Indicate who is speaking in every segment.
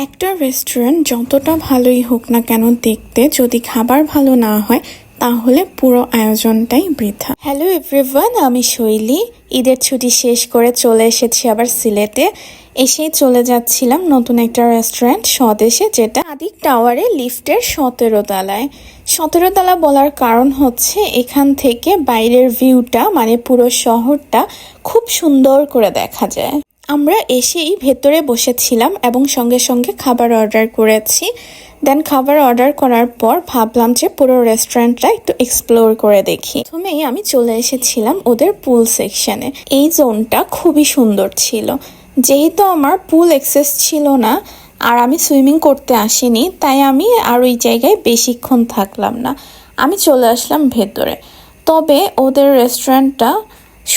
Speaker 1: একটা রেস্টুরেন্ট যতটা ভালোই হোক না কেন দেখতে, যদি খাবার ভালো না হয় তাহলে পুরো আয়োজনটাই বৃথা। হ্যালো এভরিওয়ান, আমি শৈলী। ঈদের ছুটি শেষ করে চলে এসেছি আবার সিলেটে। এসেই চলে যাচ্ছিলাম নতুন একটা রেস্টুরেন্ট স্বদেশে, যেটা আদিক টাওয়ারে লিফটের 17 তলায়। 17 তলা বলার কারণ হচ্ছে এখান থেকে বাইরের ভিউটা, মানে পুরো শহরটা খুব সুন্দর করে দেখা যায়। আমরা এসেই ভেতরে বসেছিলাম এবং সঙ্গে সঙ্গে খাবার অর্ডার করেছি। দেন খাবার অর্ডার করার পর ভাবলাম যে পুরো রেস্টুরেন্টটা একটু এক্সপ্লোর করে দেখি। প্রথমেই আমি চলে এসেছিলাম ওদের পুল সেকশনে। এই জোনটা খুবই সুন্দর ছিল। যেহেতু আমার পুল অ্যাক্সেস ছিল না আর আমি সুইমিং করতে আসিনি, তাই আমি আর ওই জায়গায় বেশিক্ষণ থাকলাম না, আমি চলে আসলাম ভেতরে। তবে ওদের রেস্টুরেন্টটা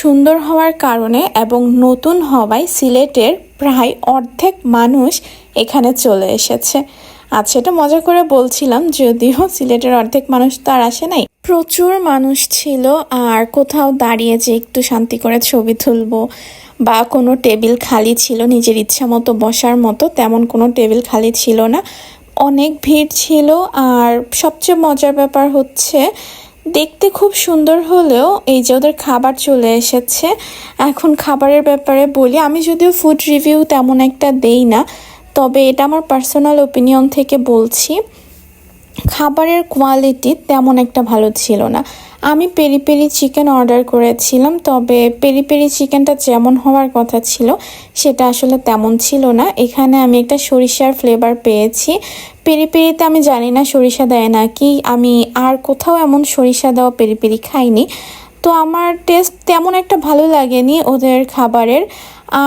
Speaker 1: সুন্দর হওয়ার কারণে এবং নতুন হওয়ায় সিলেটের প্রায় অর্ধেক মানুষ এখানে চলে এসেছে। আচ্ছা, এটা মজা করে বলছিলাম, যদিও সিলেটের অর্ধেক মানুষ তো আর আসে নাই। প্রচুর মানুষ ছিল, আর কোথাও দাঁড়িয়ে যে একটু শান্তি করে ছবি তুলবো বা কোনো টেবিল খালি ছিল নিজের ইচ্ছা মতো বসার মতো, তেমন কোনো টেবিল খালি ছিল না। অনেক ভিড় ছিল। আর সবচেয়ে মজার ব্যাপার হচ্ছে, দেখতে খুব সুন্দর হলেও এই যে ওদের খাবার চলে এসেছে। এখন খাবারের ব্যাপারে বলি, আমি যদিও ফুড রিভিউ তেমন একটা দেই না, তবে এটা আমার পার্সোনাল ওপিনিয়ন থেকে বলছি, খাবারের কোয়ালিটি তেমন একটা ভালো ছিল না। আমি পেরি পেরি চিকেন অর্ডার করেছিলাম, তবে পেরি পেরি চিকেনটা যেমন হওয়ার কথা ছিল সেটা আসলে তেমন ছিল না। এখানে আমি একটা সরিষার ফ্লেভার পেয়েছি। পেরি পেরিতে আমি জানি না সরিষা দেয় নাকি, আমি আর কোথাও এমন সরিষা দেওয়া পেরি পেরি খাইনি, তো আমার টেস্ট তেমন একটা ভালো লাগেনি ওদের খাবারের।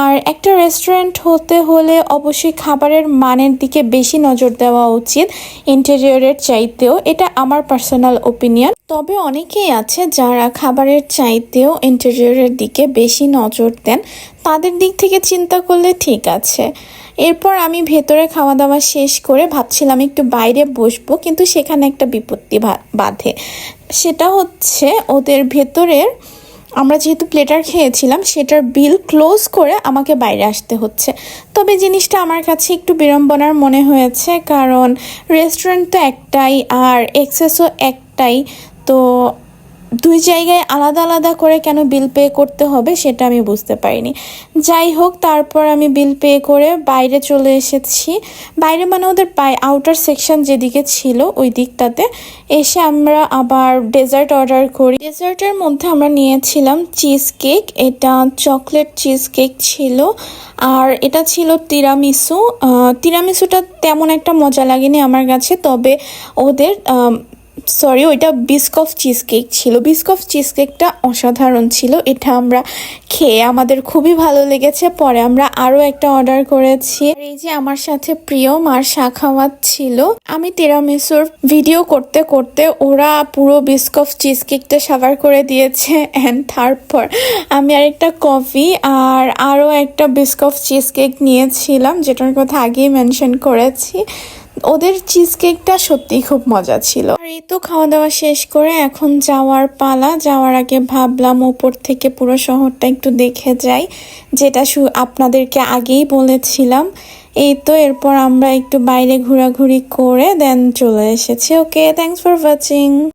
Speaker 1: আর একটা রেস্টুরেন্ট হতে হলে অবশ্যই খাবারের মানের দিকে বেশি নজর দেওয়া উচিত ইন্টেরিয়রের চাইতেও, এটা আমার পার্সোনাল ওপিনিয়ন। তবে অনেকেই আছে যারা খাবারের চাইতেও ইন্টেরিয়রের দিকে বেশি নজর দেন, তাদের দিক থেকে চিন্তা করলে ঠিক আছে। এরপর আমি ভেতরে খাওয়া দাওয়া শেষ করে ভাবছিলাম একটু বাইরে বসবো, কিন্তু সেখানে একটা বিপত্তি বাধে। সেটা হচ্ছে ওদের ভেতরের, আমরা যেহেতু প্লেটার খেয়েছিলাম সেটার বিল ক্লোজ করে আমাকে বাইরে আসতে হচ্ছে। তবে জিনিসটা আমার কাছে একটু বিড়ম্বনার মনে হয়েছে, কারণ রেস্টুরেন্ট তো একটাই আর এক্সেসও একটাই, তো দুই জায়গায় আলাদা আলাদা করে কেন বিল পে করতে হবে সেটা আমি বুঝতে পারিনি। যাই হোক, তারপর আমি বিল পে করে বাইরে চলে এসেছি। বাইরে মানে ওদের আউটার সেকশন যেদিকে ছিল ওই দিকটাতে এসে আমরা আবার ডেজার্ট অর্ডার করি। ডেজার্টের মধ্যে আমরা নিয়েছিলাম চিজ কেক, এটা চকলেট চিজ কেক ছিল, আর এটা ছিল তিরামিসু। তিরামিসুটা তেমন একটা মজা লাগেনি আমার কাছে, তবে ওদের ওইটা বিস্কফ চিজ কেক ছিল। বিস্কফ চিজ কেকটা অসাধারণ ছিল, এটা আমরা খেয়ে আমাদের খুবই ভালো লেগেছে। পরে আমরা আরও একটা অর্ডার করেছি। এই যে আমার সাথে প্রিয়ম আর শাখাওয়াত ছিল। আমি তিরামিসুর ভিডিও করতে করতে ওরা পুরো বিস্কফ চিজ কেকটা সাভার করে দিয়েছে। অ্যান্ড তারপর আমি আরেকটা কফি আর আরও একটা বিস্কফ চিজ কেক নিয়েছিলাম, যেটার কথা আগেই মেনশন করেছি। ওদের চিজ কেকটা সত্যিই খুব মজা ছিল। আর এই তো খাওয়া দাওয়া শেষ করে এখন যাওয়ার পালা। যাওয়ার আগে ভাবলাম ওপর থেকে পুরো শহরটা একটু দেখে যাই, যেটা আপনাদেরকে আগেই বলেছিলাম। এই তো এরপর আমরা একটু বাইরে ঘোরাঘুরি করে দেন চলে এসেছি। ওকে, থ্যাংকস ফর ওয়াচিং।